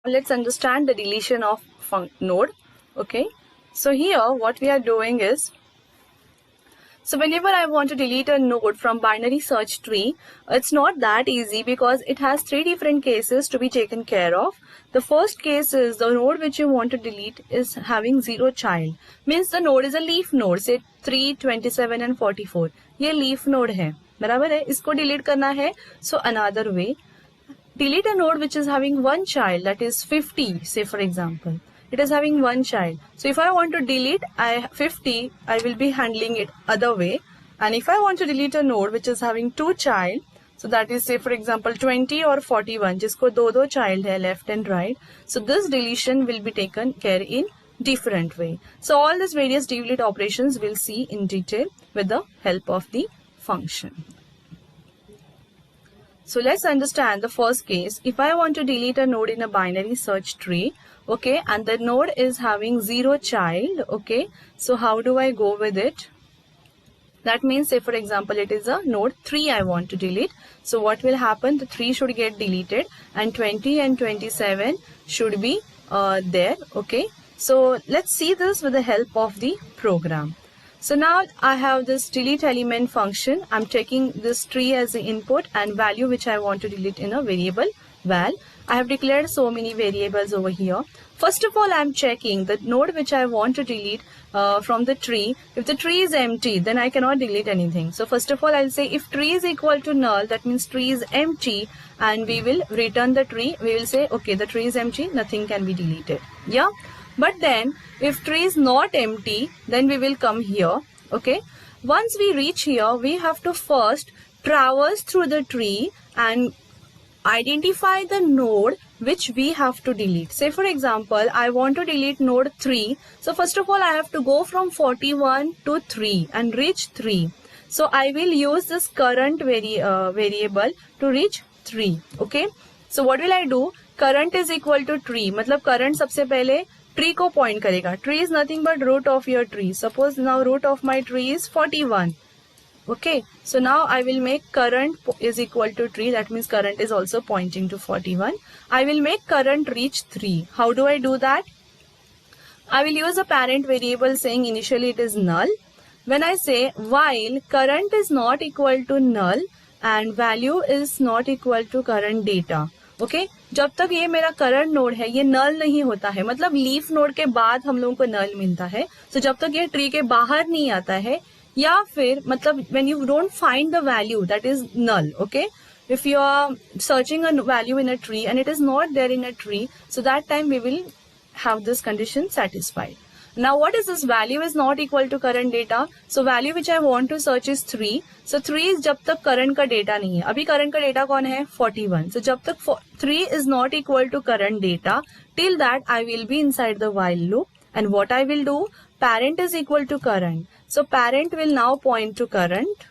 let's understand the deletion of node. Okay, so here what we are doing is, so whenever I want to delete a node from binary search tree, it's not that easy because it has three different cases to be taken care of. The first case is the node which you want to delete is having 0 child. Means the node is a leaf node, say 3, 27 and 44. ये leaf node है, बराबर है, इसको delete करना है. So another way, delete a node which is having one child, that is 50, say for example. It is having one child. So if I want to delete 50, I will be handling it other way. And if I want to delete a node which is having two child, so that is say for example 20 or 41, जिसको दो child है left and right. So this deletion will be taken care in different way. So all these various delete operations we'll see in detail with the help of the function. So let's understand the first case. If I want to delete a node in a binary search tree, okay, and the node is having 0 child, okay, so how do I go with it? That means, say for example, it is a node 3 I want to delete. So what will happen? The 3 should get deleted and 20 and 27 should be there, okay. So let's see this with the help of the program. So now I have this delete element function. I'm taking this tree as the input and value which I want to delete in a variable val. I have declared so many variables over here. First of all, I'm checking the node which I want to delete from the tree. If the tree is empty, then I cannot delete anything. So first of all, I'll say if tree is equal to null, that means tree is empty, and we will return the tree. We will say, okay, the tree is empty, nothing can be deleted. Yeah. But then if tree is not empty, then we will come here. Okay. Once we reach here, we have to first traverse through the tree and identify the node which we have to delete. Say for example, I want to delete node 3. So first of all, I have to go from 41 to 3 and reach 3. So I will use this current variable to reach 3. Okay. So what will I do? Current is equal to tree. मतलब current सबसे पहले tree को point करेगा. Tree is nothing but root of your tree. Suppose now root of my tree is 41. Okay, so now I will make current is equal to tree. That means current is also pointing to 41. I will make current reach 3. How do I do that? I will use a parent variable saying initially it is null. When I say while current is not equal to null and value is not equal to current data. Okay, जब तक ये मेरा current node है ये नल नहीं होता है, मतलब लीफ नोड के बाद हम लोगों को नल मिलता है. तो जब तक ये ट्री के बाहर नहीं आता है, या फिर मतलब when you don't find the value that is null, okay, if you are searching a value in a tree and it is not there in a tree, so that time we will have this condition satisfied. Now what is this? Value is not equal to current data. So value which I want to search is 3. So 3 is जब तक current का data नहीं है. अभी current का data कौन है? 41. So जब तक 3 is not equal to current data, till that I will be inside the while loop. And what I will do? Parent is equal to current. So parent will now point to current.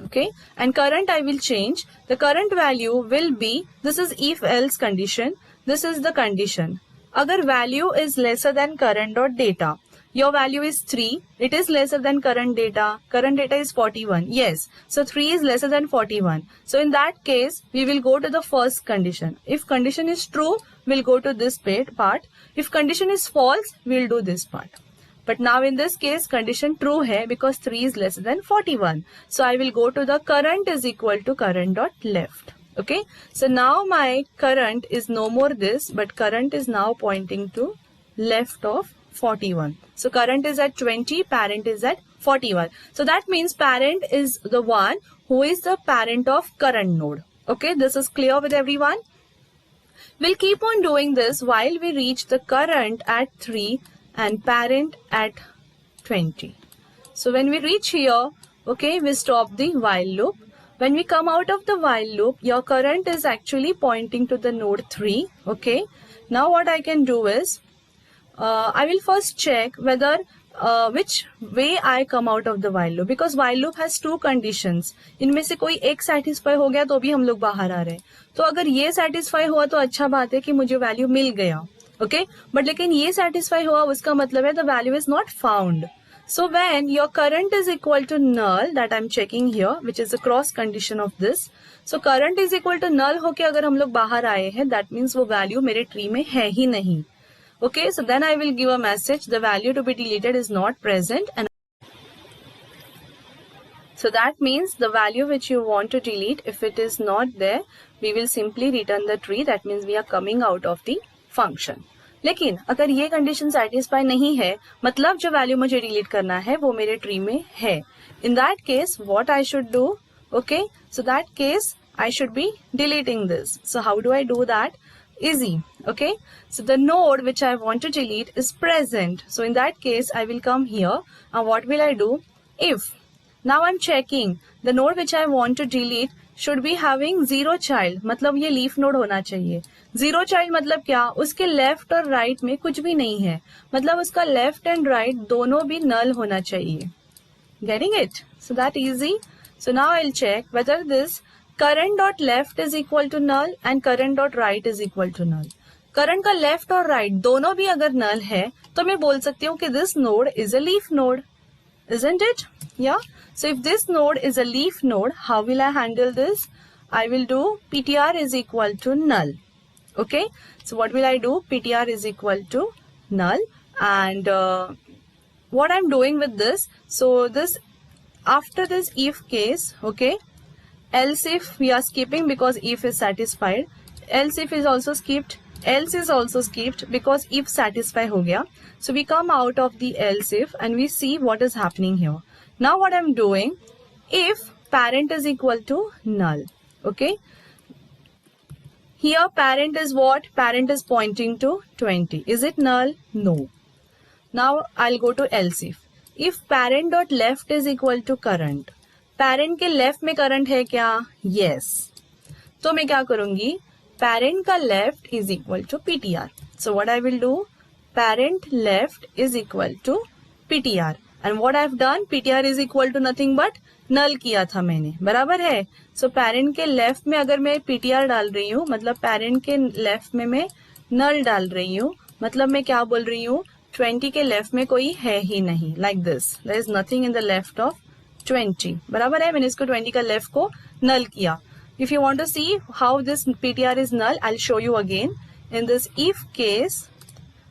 Okay. And current I will change. The current value will be, this is if else condition. This is the condition. अगर value is lesser than current dot data, your value is 3, it is lesser than current data is 41, yes, so 3 is lesser than 41. So in that case, we will go to the first condition. If condition is true, we'll go to this part. If condition is false, we'll do this part. But now in this case, condition true hai because 3 is lesser than 41. So I will go to the current is equal to current dot left. Okay, so now my current is no more this, but current is now pointing to left of 41. So current is at 20, parent is at 41. So that means parent is the one who is the parent of current node. Okay, this is clear with everyone. We'll keep on doing this while we reach the current at 3 and parent at 20. So when we reach here, okay, we stop the while loop. When we come out of the while loop, your current is actually pointing to the node 3. Okay. Now what I can do is, I will first check whether which way I come out of the while loop, because while loop has two conditions. इनमें से कोई एक satisfy हो गया तो भी हम लोग बाहर आ रहे हैं. तो अगर ये satisfy हुआ तो अच्छा बात है कि मुझे value मिल गया. Okay. But लेकिन ये satisfy हुआ उसका मतलब है the value is not found. So when your current is equal to null, that I'm checking here, which is a cross condition of this. So current is equal to null होके अगर हम लोग बाहर आए हैं, दैट मीन्स वो value मेरे tree में है ही नहीं. Okay, so then I will give a message, the value to be deleted is not present. And so that means the value which you want to delete, if it is not there, we will simply return the tree. That means we are coming out of the function. लेकिन अगर ये condition satisfy नहीं है, मतलब जो value मुझे delete करना है वो मेरे ट्री में है, इन that case what I should do? Okay, so that case I should be deleting this. So how do I do that? Easy. Okay, so the node which I want to delete is present. So in that case I will come here and what will I do? If now I'm checking the node which I want to delete should be having 0 child, मतलब ये leaf node होना चाहिए. 0 child मतलब क्या? उसके left और right में कुछ भी नहीं है, मतलब उसका लेफ्ट एंड राइट दोनों भी नल होना चाहिए. Getting it? So that easy. So now I'll check whether this current dot left is equal to null and current dot right is equal to null. Current का लेफ्ट और right दोनों भी अगर नल है तो मैं बोल सकती हूँ कि this node is a leaf node. Isn't it? Yeah. So if this node is a leaf node, how will I handle this? I will do PTR is equal to null. Okay. So what will I do? PTR is equal to null. And what I'm doing with this? So this, after this if case, okay. Else if we are skipping because if is satisfied. Else if is also skipped. Else is also skipped because if satisfy हो गया. So we come out of the else if and we see what is happening here. Now what I'm doing, if parent is equal to null, okay. Here parent is what? Parent is pointing to 20. Is it null? No. Now I'll go to else if. If parent dot left is equal to current. Parent के left में current है क्या? Yes. तो मैं क्या करूंगी? Parent का left is equal to PTR. So what I will do? Parent left is equal to PTR and what I have done, PTR is equal to nothing but null किया था मैंने, बराबर है. सो पेरेंट के लेफ्ट में अगर मैं पीटीआर डाल रही हूँ, मतलब पेरेंट के लेफ्ट में मैं नल डाल रही हूँ, मतलब मैं क्या बोल रही हूँ? 20 के लेफ्ट में कोई है ही नहीं. Like this, there is nothing in the left of 20. बराबर है, मैंने इसको 20 का लेफ्ट को नल किया. If you want to see how this PTR is null, I will show you again. In this if case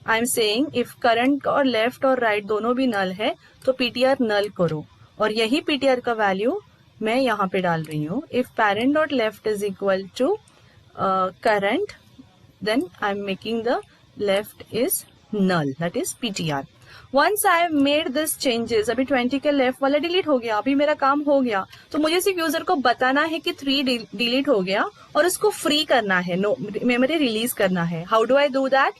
I am saying if current और left और right दोनों भी नल है तो पीटीआर नल करो, और यही पीटीआर का वैल्यू मैं यहाँ पे डाल रही हूँ. If parent dot left is equal to current, then I am making the left is null, that is PTR. Once I have made this changes, अभी 20 के लेफ्ट वाला डिलीट हो गया, अभी मेरा काम हो गया. तो मुझे सिर्फ यूजर को बताना है कि 3 डिलीट हो गया और उसको फ्री करना है, मेमोरी रिलीज करना है. How do I do that?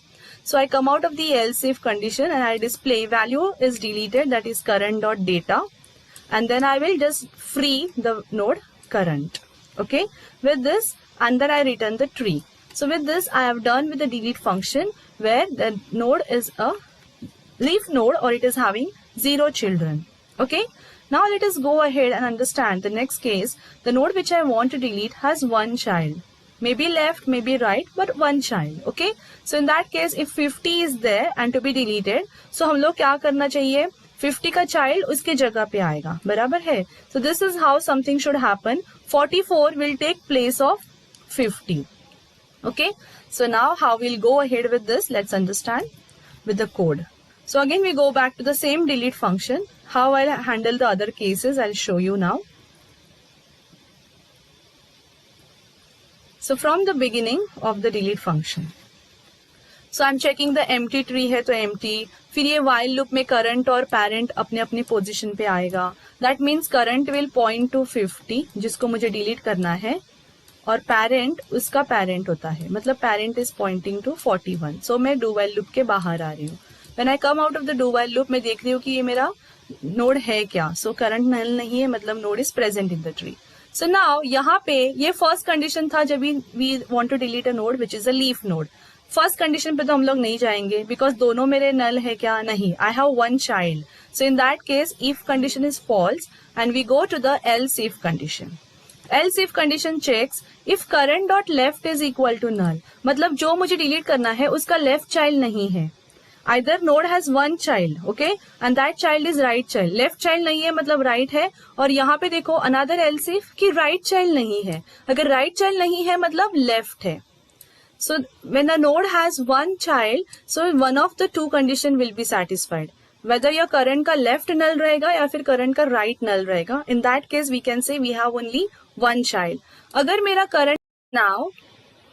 So I come out of the else if condition and I display value is deleted, that is current dot data, and then I will just free the node current. Okay, with this and then I return the tree. So with this I have done with the delete function where the node is a leaf node or it is having 0 children. Okay, now let us go ahead and understand the next case. The node which I want to delete has 1 child, maybe left, maybe right, but 1 child. Okay, so in that case if 50 is there and to be deleted, so हम लोग क्या करना चाहिए? 50 का child उसके जगह पे आएगा, बराबर है. So this is how something should happen. 44 will take place of 50. Okay, so now how we'll go ahead with this? Let's understand with the code. So again we go back to the same delete function. How I'll handle the other cases, I'll show you now. So from the beginning of the delete function. So I'm checking the empty tree है तो empty. फिर ये while loop में current और parent अपने अपनी position पे आएगा. That means current will point to 50 जिसको मुझे delete करना है, और parent उसका parent होता है, मतलब parent is pointing to 41. So मैं do while loop के बाहर आ रही हूँ. When I come out of the do while loop, मैं देख रही हूँ कि ये मेरा नोड है क्या. सो करंट नल नहीं है, मतलब node is present in the tree. So now यहाँ पे ये फर्स्ट कंडीशन था जब we want to delete a node which is a leaf node. First condition पे तो हम लोग नहीं जाएंगे बिकॉज दोनों मेरे नल है क्या? नहीं. I have 1 child. So in that case if condition is false and we go to the else if condition. Else if condition checks if current dot left is equal to null, मतलब जो मुझे delete करना है उसका left child नहीं है. Either node has one child, okay, and that child is right child. Left child नहीं है मतलब right है. और यहाँ पे देखो another else if कि right child नहीं है. अगर right child नहीं है मतलब left है. So when a node has one child, so one of the two condition will be satisfied. Whether your current का left null रहेगा या फिर current का right null रहेगा. In that case we can say we have only one child. अगर मेरा current now,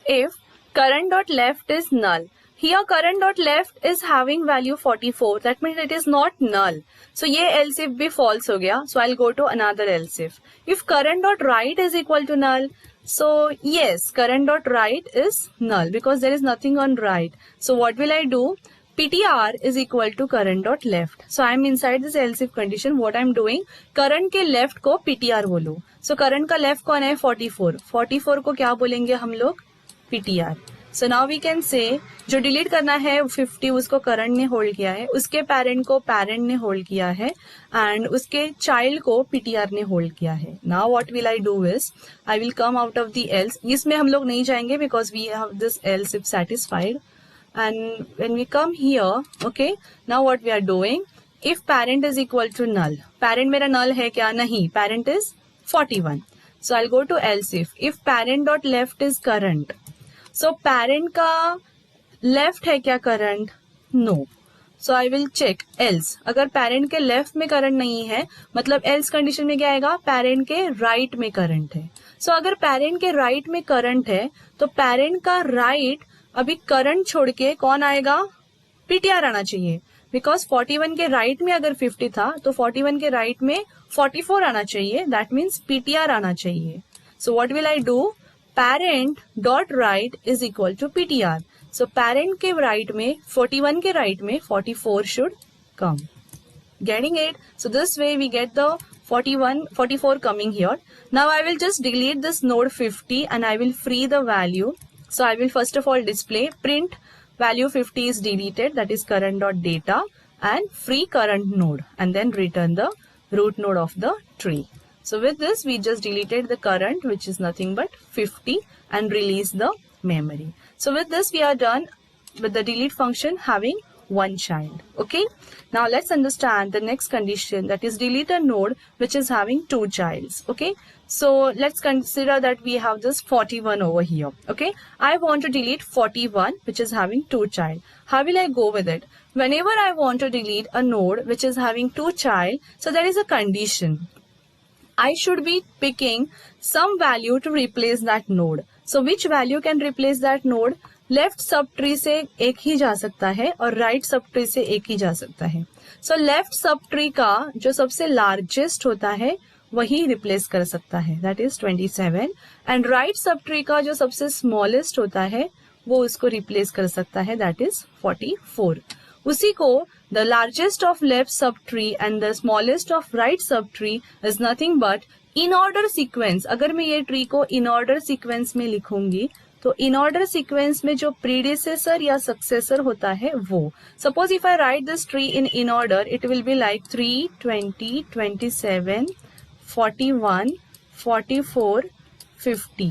if current dot left is null, here current dot left is having value 44, that means it is not null. So ये else if भी false हो गया. So I'll go to another else if. If current dot right is equal to null, so yes, current dot right is null because there is nothing on right. So what will I do? PTR is equal to current dot left. So I am inside this else if condition. What I am doing? current के left को PTR बोलो. So current का left कौन है? 44. 44 को क्या बोलेंगे हम लोग? PTR. So now we can say जो डिलीट करना है 50 उसको करंट ने होल्ड किया है, उसके पेरेंट को पेरेंट ने होल्ड किया है एंड उसके चाइल्ड को पीटीआर ने होल्ड किया है. Now what will I do is I will come out of the else. इसमें हम लोग नहीं जाएंगे because we have this else if satisfied. And when we come here, okay, now what we are doing, if parent is equal to null. Parent मेरा null है क्या? नहीं, parent is 41. So I will go to else if parent dot left is current. So parent का left है क्या current? No. So I will check else. अगर parent के left में करंट नहीं है मतलब एल्स कंडीशन में क्या आएगा? पेरेंट के राइट में करंट है. सो अगर पेरेंट के राइट में करंट है तो पेरेंट का राइट अभी करंट छोड़ के कौन आएगा? पीटीआर आना चाहिए बिकॉज 41 के राइट में अगर 50 था तो 41 के राइट में 44 आना चाहिए. दैट मीन्स पीटीआर आना चाहिए. So what will I do? Parent dot right is equal to PTR. So parent के राइट में 41 के राइट में 44 should come. Getting it? So this way we get the 44 coming here. Now I will just delete this node 50 and I will free the value. So I will first of all display print value 50 is deleted, that is current dot data, and free current node, and then return the root node of the tree. So with this we just deleted the current, which is nothing but 50, and release the memory. So with this we are done with the delete function having one child. Okay, now let's understand the next condition, that is delete a node which is having two childs. Okay, so let's consider that we have this 41 over here. Okay, I want to delete 41 which is having two child. How will I go with it? Whenever I want to delete a node which is having two child, so there is a condition. I should be picking some value to replace that node. So which value can replace that node? Left sub tree से एक ही जा सकता है और right sub tree से एक ही जा सकता है. सो लेफ्ट सब ट्री का जो सबसे लार्जेस्ट होता है वही रिप्लेस कर सकता है, that is 27. And right sub tree का जो सबसे स्मॉलेस्ट होता है वो उसको रिप्लेस कर सकता है, दैट इज 44. उसी को the largest of left sub tree and the smallest of right sub tree is nothing but in order sequence. अगर मैं ये ट्री को इन ऑर्डर सीक्वेंस में लिखूंगी तो इन ऑर्डर सीक्वेंस में जो प्रीडिसेसर या सक्सेसर होता है वो, suppose if I right this tree in order, it will be like 3, 20, 27, 41, 44, 50.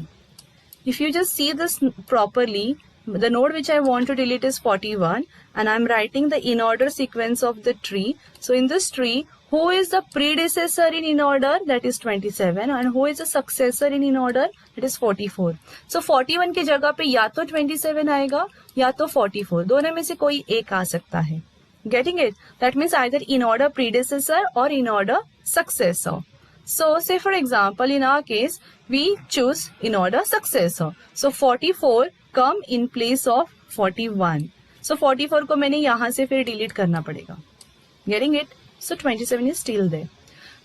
If you just see this properly, the node which I want to delete is 41 and I'm writing the in order sequence of the tree. So in this tree, who is the predecessor in order? That is 27. And who is the successor in order? It is 44. So 41 की जगह पे या तो 27 आएगा या तो 44. दोनों में से कोई एक आ सकता है. Getting it? That means either in order predecessor or in order successor. So say for example in our case we choose in order successor. So 44 come in place of 41. So 44 को मैंने यहाँ से फिर डिलीट करना पड़ेगा. Getting it? So 27 is still there.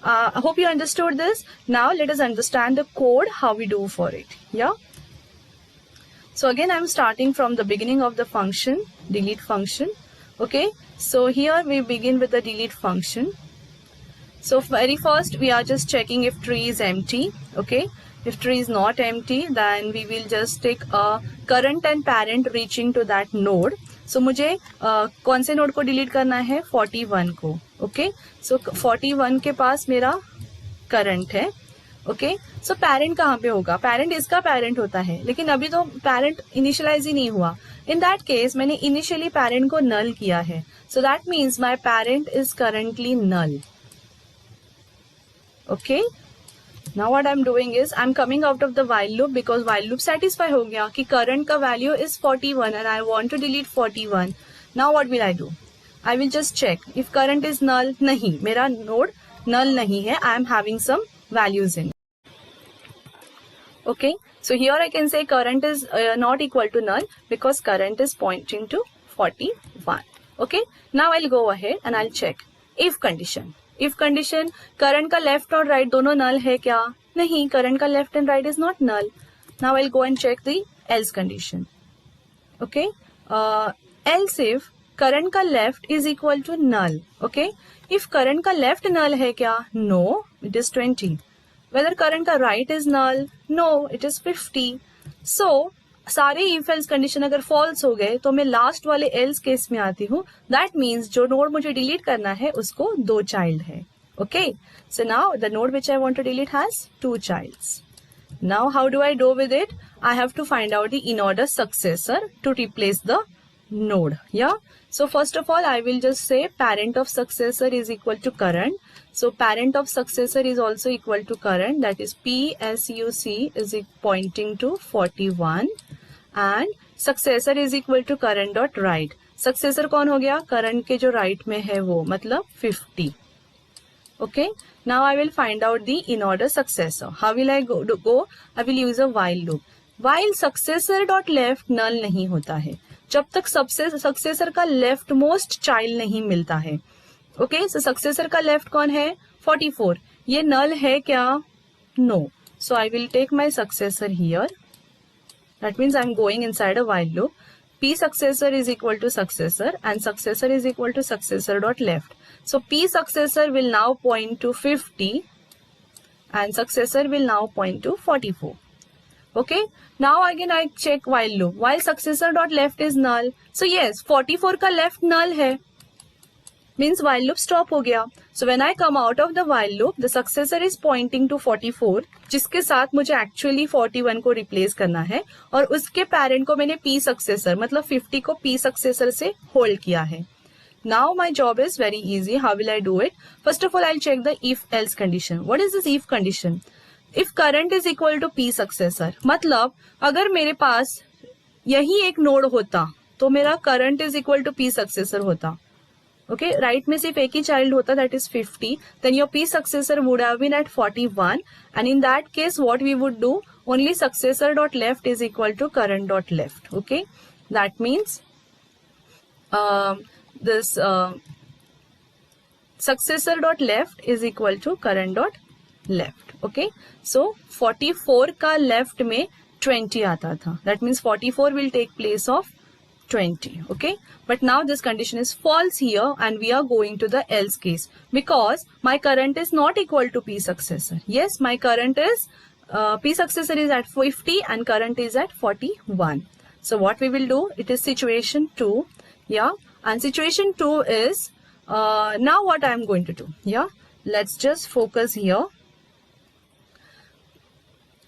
I hope you understood this. Now let us understand the code, how we do for it. Yeah. So again I'm starting from the beginning of the function, delete function. Okay. So here we begin with the delete function. So very first we are just checking if tree is empty. Okay. If tree is not empty, then we will just take a current and parent reaching to that node. So मुझे कौन से node को delete करना है? 41 को. Okay, सो 41 के पास मेरा current है ओके सो पेरेंट कहाँ पे होगा, पेरेंट इसका पेरेंट होता है, लेकिन अभी तो पेरेंट इनिशियलाइज ही नहीं हुआ. इन दैट केस मैंने इनिशियली पेरेंट को नल किया है, so that means my parent is currently null. Okay now what I'm doing is I'm coming out of the while loop because while loop satisfy हो गया कि current का value is 41 and I want to delete 41. Now what will I do? I will just check if current is null. नहीं, मेरा node null नहीं है. I am having some values in. Okay, so here I can say current is not equal to null because current is pointing to 41. Okay, now I'll go ahead and I'll check if condition. If condition, current का left और right दोनों null है क्या? नहीं, current का left and right is not null. Now I'll go and check the else condition. Okay, else if current का left is equal to null. Okay, if current का left null है क्या? No, it is 20. Whether current का right is null? No, it is 50. So सारे if else condition अगर false हो गए तो मैं लास्ट वाले else केस में आती हूँ. That means जो नोड मुझे डिलीट करना है उसको 2 चाइल्ड है. Okay, so now the node which I want to delete has 2 childs. Now how do I do with it? I have to find out the in order successor to replace the node. Yeah, so first of all I will just say parent of successor is equal to current. So parent of successor is also equal to current, that is PSUC is pointing to 41 and successor is equal to current dot right. Successor कौन हो गया, current के जो right में है वो, मतलब 50. Okay, now I will find out the in order successor. How will I go? I will use a while loop. While successor dot left null नहीं होता है जब तक successor का लेफ्ट मोस्ट चाइल्ड नहीं मिलता है. ओके, सो सक्सेसर का लेफ्ट कौन है, 44. ये नल है क्या, no. So I will take my successor here. That means I am going inside a while loop. P successor is equal to successor and successor is equal to successor dot left. So P successor will now point to 50 and successor will now point to 44. Okay, now again I check while loop. While successor dot left is null, so yes 44 का left null है, means while loop stop हो गया. So when I come out of the while loop, the successor is pointing to 44, जिसके साथ मुझे actually 41 को replace करना है और उसके parent को मैंने P successor मतलब 50 को P successor से hold किया है. Now my job is very easy. How will I do it? First of all, I'll check the if else condition. What is this if condition? If current is equal to P successor, मतलब अगर मेरे पास यही एक node होता तो मेरा current is equal to P successor होता. Okay, right में सिर्फ एक ही चाइल्ड होता, that is 50. Then your P successor would have been at 41 and in that case what we would do, only successor dot left is equal to current dot left. Okay, that means this successor dot left is equal to current dot left. Okay, so 44 का left में 20 आता था, that means 44 will take place of 20. Okay, but now this condition is false here and we are going to the else case because my current is not equal to P successor. Yes, my current is P successor is at 50 and current is at 41. So what we will do, it is situation 2. Yeah, and situation 2 is now what I am going to do. Yeah, let's just focus here.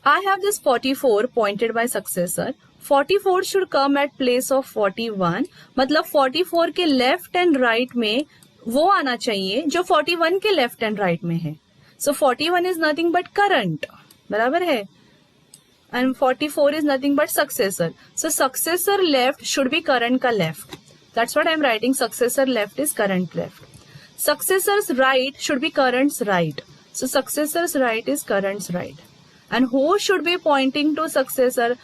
I have this 44 pointed by successor. 44 should come at place of 41. मतलब 44 के left and right में वो आना चाहिए जो 41 के left and right में है. So 41 is nothing but current, बराबर है, and 44 is nothing but successor. So successor left should be current का left. That's what I am writing, successor left is current left. Successor's right should be current's right. So successor's right is current's right. And who should be pointing to successor?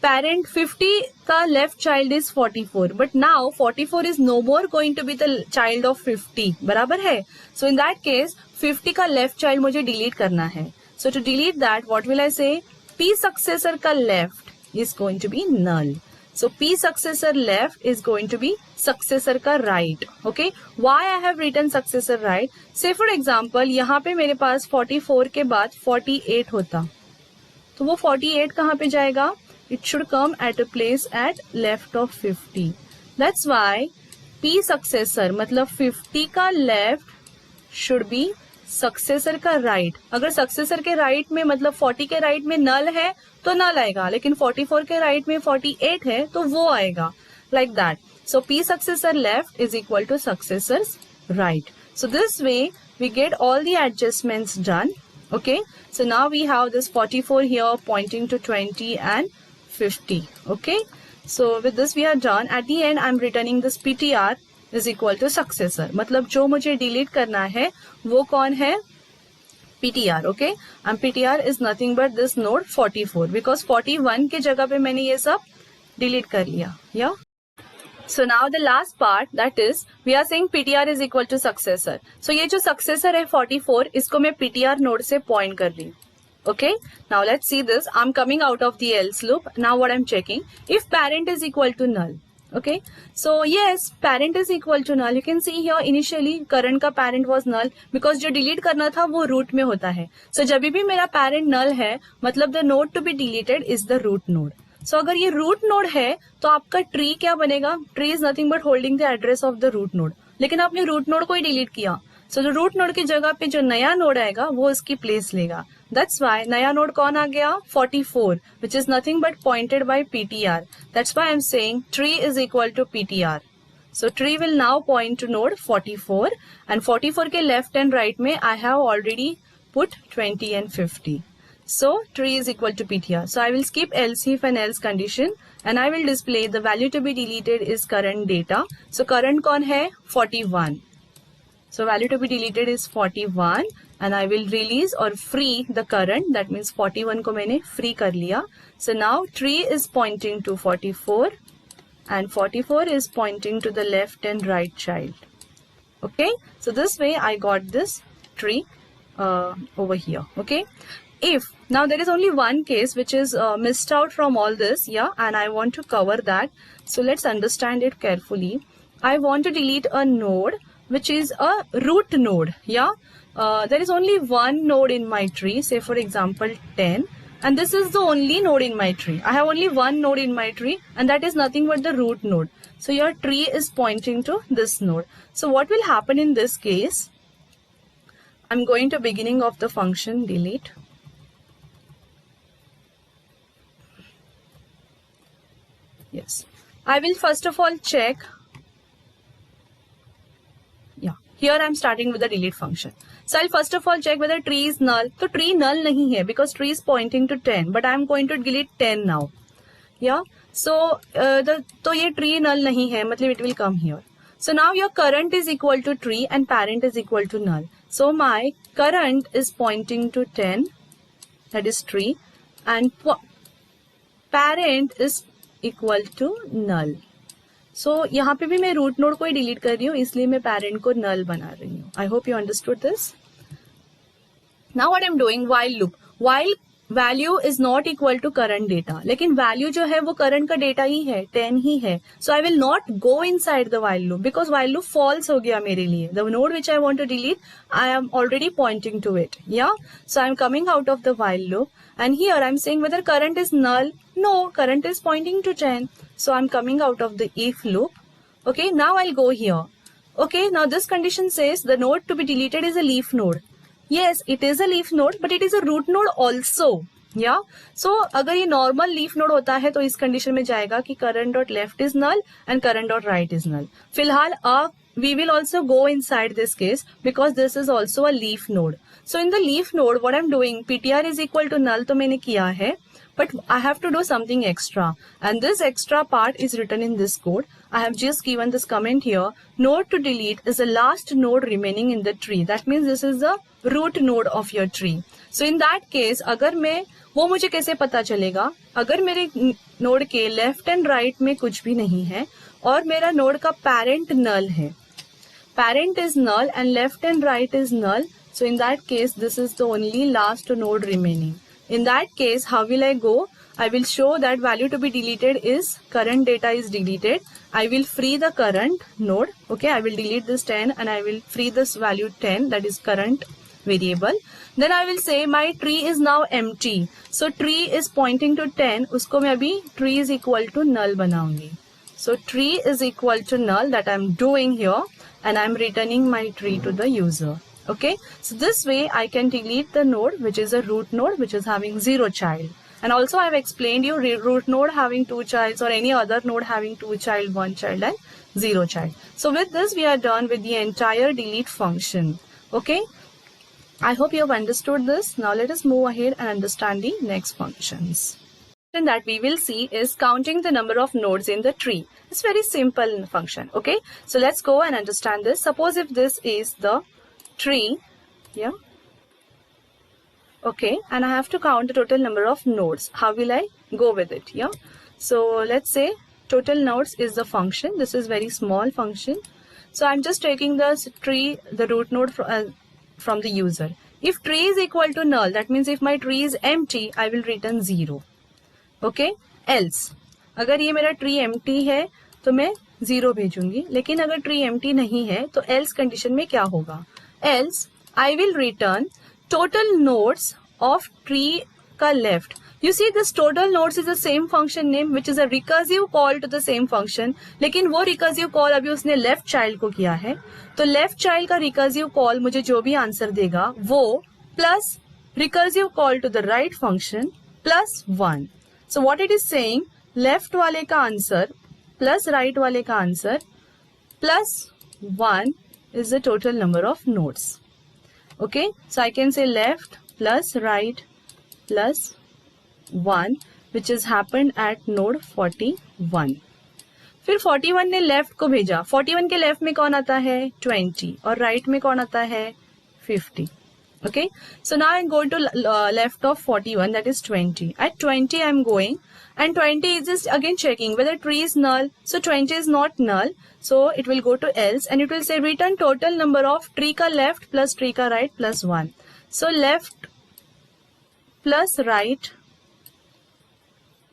Parent 50 का left child is 44, but now 44 is no more going to be the child of 50, बराबर है. So in that case 50 का left child मुझे delete करना है. So to delete that, what will I say? P successor का left is going to be null. So P successor left is going to be successor का right. Okay, why I have written successor right? Say for example यहाँ पे मेरे पास 44 के बाद 48 होता, तो वो 48 कहाँ पे जाएगा? It should come at a place at left of 50. That's why P successor मतलब 50 का left should be सक्सेसर का राइट, अगर सक्सेसर के राइट में मतलब 40 के राइट में नल है तो नल आएगा, लेकिन 44 के राइट में 48 है तो वो आएगा, like that. So P successor left is equal to successor's right. So this way we get all the adjustments done. Okay, so now we have this 44 here pointing to 20 and 50. Okay, so with this we are done. At the end I'm returning this PTR is equal to successor. मतलब जो मुझे delete करना है वो कौन है? PTR. Okay, and PTR is nothing but this node 44 because 41 के जगह पे मैंने ये सब delete कर लिया. Yeah. So now the last part, that is we are saying PTR is equal to successor. So ये जो successor है 44, इसको मैं PTR node से point कर रही हूँ. Okay, now let's see this. I'm coming out of the else loop. Now what I'm checking, if parent is equal to null. Okay, so yes, parent is equal to null. You can see here initially current का parent was null because जो delete करना था वो root में होता है. So जब भी मेरा parent null है मतलब the node to be deleted is the root node. So अगर ये रूट नोड है तो आपका ट्री क्या बनेगा? Tree is nothing but holding the address of the root node. लेकिन आपने रूट नोड को ही डिलीट किया, सो जो रूट नोड की जगह पे जो नया नोड आएगा वो इसकी प्लेस लेगा. दैट्स व्हाई नया नोड कौन आ गया? 44, which is nothing but pointed by PTR. That's why I am saying tree is equal to PTR. So tree will now point to node 44 and 44 के लेफ्ट एंड राइट में I have already put 20 and 50. So tree is equal to PTR. So I will skip else if and else condition and I will display the value to be deleted is current data. So current कौन है? 41. So value to be deleted is 41 and I will release or free the current. That means 41 को मैंने free कर लिया. So now tree is pointing to 44 and 44 is pointing to the left and right child. Okay. So this way I got this tree over here. Okay. If now there is only one case which is missed out from all this, yeah, and I want to cover that. So let's understand it carefully. I want to delete a node which is a root node. Yeah, there is only one node in my tree. Say for example 10, and this is the only node in my tree. I have only one node in my tree, and that is nothing but the root node. So your tree is pointing to this node. So what will happen in this case? I'm going to beginning of the function delete. Yes, I will first of all check. Yeah, here I'm starting with the delete function. So I'll first of all check whether tree is null. So tree null nahi hai because tree is pointing to 10, but I'm going to delete 10 now. Yeah, so तो ये tree null nahi hai, मतलब it will come here. So now your current is equal to tree and parent is equal to null. So my current is pointing to 10, that is tree, and parent is equal to null. So यहाँ पे भी मैं root node को ही delete कर रही हूँ, इसलिए मैं पेरेंट को नल बना रही हूँ. I hope you understood this. Now what I am doing, while loop. While value is not equal to current data, लेकिन वैल्यू जो है वो करंट का डेटा ही है, 10 ही है. So I will not go inside the while loop because while loop false हो गया मेरे लिए. The node which I want to delete I am already pointing to it. Yeah so I am coming out of the while loop and here I'm saying whether current is null. No, current is pointing to 10. So I'm coming out of the if loop. Okay, now I'll go here. Okay, now this condition says the node to be deleted is a leaf node. Yes, it is a leaf node, but it is a root node also. Yeah, so अगर ये normal leaf node होता है तो इस condition में जाएगा कि current dot left is null and current dot right is null. फिलहाल we will also go inside this case because this is also a leaf node. So in the leaf node, what I'm doing, PTR is equal to null तो मैंने किया है, but I have to do something extra, and this extra part is written in this code. I have just given this comment here. Node to delete is the last node remaining in the tree. That means this is the root node of your tree. So in that case, अगर मैं वो मुझे कैसे पता चलेगा? अगर मेरे node के लेफ्ट एंड राइट में कुछ भी नहीं है और मेरा नोड का पेरेंट नल है, parent is null and left and right is null. So in that case, this is the only last node remaining. In that case, how will I go? I will show that value to be deleted is current data is deleted. I will free the current node. Okay, I will delete this 10 and I will free this value 10, that is current variable. Then I will say my tree is now empty. So tree is pointing to 10. उसको मैं अभी tree is equal to null बनाऊंगी. So tree is equal to null that I am doing here. And I'm returning my tree to the user. Okay, so this way I can delete the node which is a root node which is having 0 child. And also I have explained you root node having 2 childs or any other node having 2 child, 1 child and 0 child. So with this we are done with the entire delete function. Okay, I hope you have understood this. Now let us move ahead and understand the next functions. And that we will see is counting the number of nodes in the tree. It's very simple function. Okay, so let's go and understand this. Suppose if this is the tree, yeah, okay, and I have to count the total number of nodes. How will I go with it? Yeah, so let's say total nodes is the function. This is very small function. So I'm just taking the tree, the root node from the user. If tree is equal to null, that means if my tree is empty, I will return 0. Okay, else अगर ये मेरा tree empty है तो मैं 0 भेजूंगी, लेकिन अगर tree empty नहीं है तो else कंडीशन में क्या होगा? Else I will return total nodes of tree का left. You see this total nodes is the same function name which is a recursive call to the same function. लेकिन वो recursive call अभी उसने left child को किया है, तो left child का recursive call मुझे जो भी आंसर देगा वो plus recursive call to the right function plus 1. So what it is saying, left वाले का आंसर plus right वाले का answer plus 1 is the total number of nodes. Okay, so I can say left plus right plus 1 which has happened at node 41. फिर 41 ने left को भेजा. 41 के left में कौन आता है? 20 और राइट में कौन आता है? 50. Okay, so now I'm going to left of 41, that is 20. At 20 I'm going, and 20 is just again checking whether tree is null. So 20 is not null, so it will go to else and it will say return total number of tree ka left plus tree ka right plus 1. So left plus right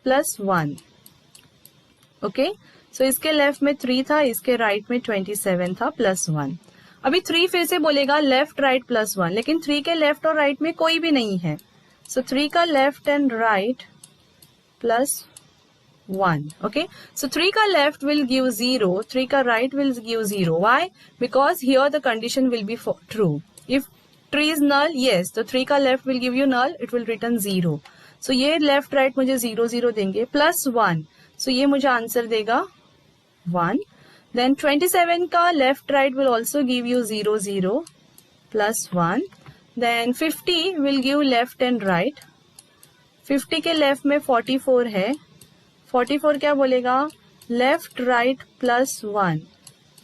plus 1. Okay, so इसके left में 3 था, इसके right में 27 था plus 1. अभी 3 फिर से बोलेगा लेफ्ट राइट प्लस 1, लेकिन 3 के लेफ्ट और राइट में कोई भी नहीं है. सो 3 का left and right plus 1. Okay, so 3 का लेफ्ट विल गिव 0, 3 का right will give 0. Why? Because here the condition will be true. If tree is null, yes, तो 3 का left will give you null, it will return 0. So ये left right मुझे 0 0 देंगे plus 1. सो ये मुझे answer देगा 1. Then 27 का left right will also give you 0 0 plus 1. Then 50 will give left and right. 50 के left में 44 है. 44 क्या बोलेगा? Left right plus 1.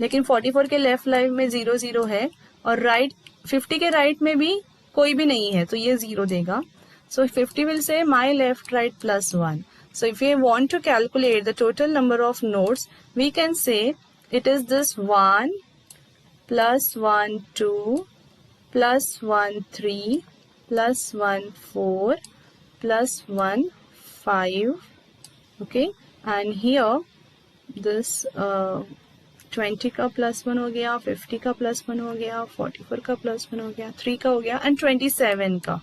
लेकिन 44 के left लाइन में 0 0 है और right 50 के right में भी कोई भी नहीं है, तो ये 0 देगा. So 50 will say my left right plus 1. So if we want to calculate the total number of nodes, we can say it is this 1 plus 1 2 plus 1 3 plus 1 4 plus 1 5. Okay, and here this 20 का plus 1 हो गया, 50 का plus 1 हो गया, 44 का plus 1 हो गया, 3 का हो गया एंड 27 का.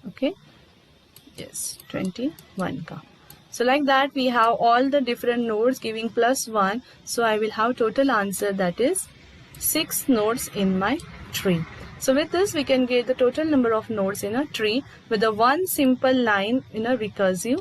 Okay, yes, 21 का. So like that we have all the different nodes giving plus 1. So I will have total answer, that is 6 nodes in my tree. So with this we can get the total number of nodes in a tree with a one simple line in a recursive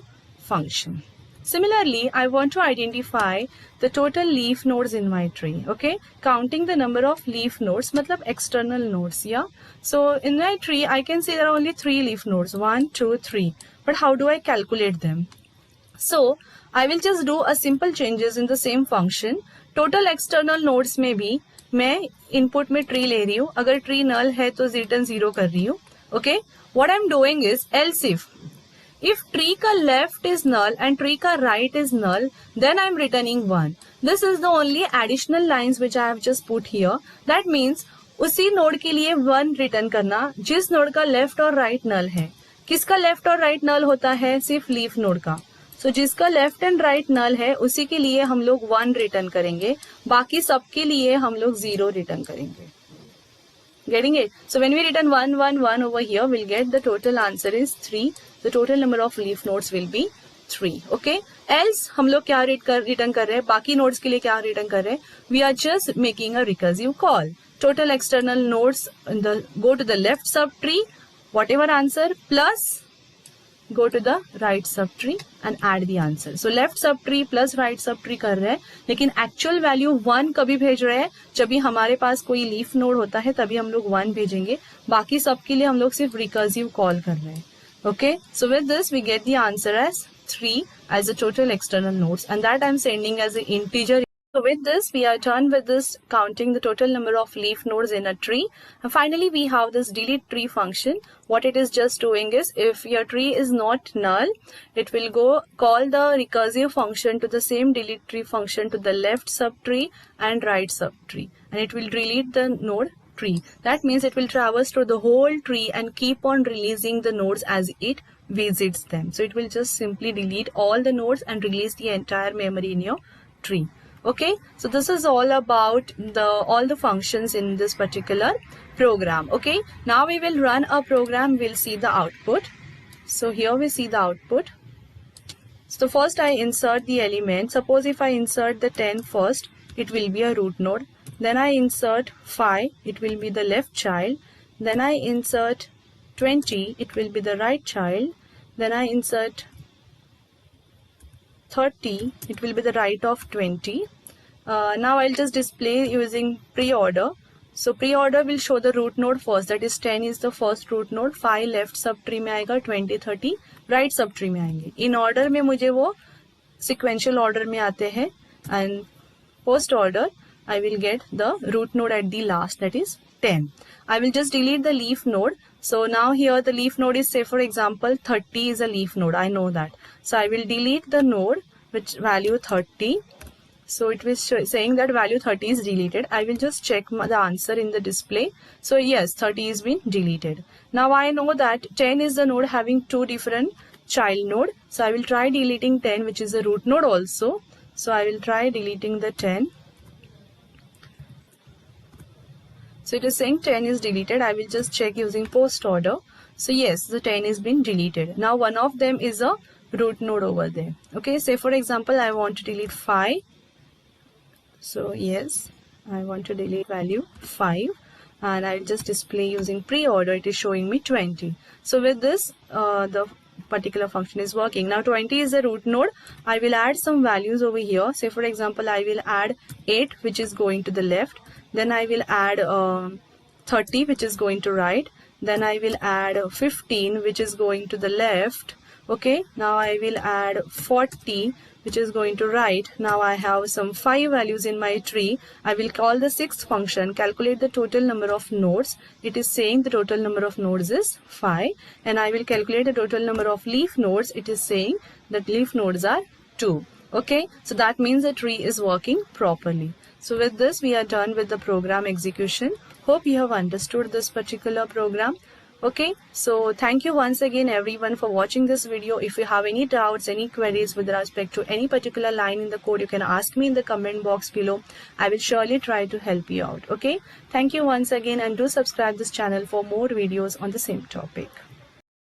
function. Similarly, I want to identify the total leaf nodes in my tree. Okay, counting the number of leaf nodes, matlab external nodes. Yeah, so in my tree I can see there are only 3 leaf nodes, 1 2 3. But how do I calculate them? So I will just do a simple changes in the same function. Total external nodes में भी मैं input में tree ले रही हूँ. अगर tree null है तो return 0 कर रही हूँ. Okay, what I'm doing is else if tree का left is null and tree का right is null, then I'm returning 1. This is the only additional lines which I have just put here. That means उसी node के लिए 1 return करना जिस node का left और right null है. किसका left और right null होता है? सिर्फ leaf node का. So जिसका लेफ्ट एंड राइट नल है उसी के लिए हम लोग 1 रिटर्न करेंगे, बाकी सबके लिए हम लोग 0 रिटर्न करेंगे. Getting it? So when we return 1 1 1 over here, we'll get the total answer is 3. The total number of leaf nodes will be 3. Okay, else हम लोग क्या रिटर्न कर रहे हैं, बाकी नोड्स के लिए क्या रिटर्न कर रहे हैं, we are just making a recursive call. Total external nodes go to the left subtree, whatever answer, plus go to the right subtree and add the answer. So left subtree plus right subtree कर रहे हैं, लेकिन actual value 1 कभी भेज रहे हैं, जब भी हमारे पास कोई लीफ नोड होता है तभी हम लोग 1 भेजेंगे, बाकी सब के लिए हम लोग सिर्फ रिकर्सिव कॉल कर रहे हैं. Okay, so with this we get the answer as 3 as the total external nodes, and that I'm sending as an integer. So with this we are done with this counting the total number of leaf nodes in a tree. And finally we have this delete tree function. What it is just doing is, if your tree is not null, it will go call the recursive function to the same delete tree function to the left subtree and right subtree, and it will delete the node tree. That means it will traverse through the whole tree and keep on releasing the nodes as it visits them. So it will just simply delete all the nodes and release the entire memory in your tree. Okay, so this is all about all the functions in this particular program. Okay, now we will run a program, we'll see the output. So here we see the output. So first I insert the element. Suppose if I insert the 10 first, it will be a root node. Then I insert 5, it will be the left child. Then I insert 20, it will be the right child. Then I insert 30, it will be the right of 20. Now I'll just display using pre-order. So pre-order will show the root node first, that is 10 is the first root node, 5 left subtree में आएगा, 20 30 right subtree में आएंगे. In order में मुझे वो sequential order में आते हैं, and post order I will get the root node at the last, that is 10. I will just delete the leaf node. So now here the leaf node is, say for example 30 is a leaf node, I know that. So I will delete the node which value 30. So it was saying that value 30 is deleted. I will just check the answer in the display. So yes, 30 is been deleted. Now I know that 10 is the node having two different child node. So I will try deleting 10, which is a root node also. So I will try deleting the 10. So it is saying 10 is deleted. I will just check using post order. So yes, the 10 is been deleted. Now one of them is a root node over there. Okay, say for example I want to delete 5. So yes, I want to delete value 5, and I'll just display using pre-order. It is showing me 20. So with this the particular function is working. Now 20 is the root node. I will add some values over here. Say for example I will add 8, which is going to the left. Then I will add 30, which is going to right. Then I will add 15, which is going to the left. Okay, now I will add 40, which is going to right. Now I have some 5 values in my tree. I will call the sixth function, calculate the total number of nodes. It is saying the total number of nodes is 5, and I will calculate the total number of leaf nodes. It is saying that leaf nodes are 2. Okay, so that means the tree is working properly. So with this we are done with the program execution. Hope you have understood this particular program. Okay, so thank you once again everyone for watching this video. If you have any doubts, any queries with respect to any particular line in the code, you can ask me in the comment box below. I will surely try to help you out. Okay, thank you once again, and do subscribe this channel for more videos on the same topic.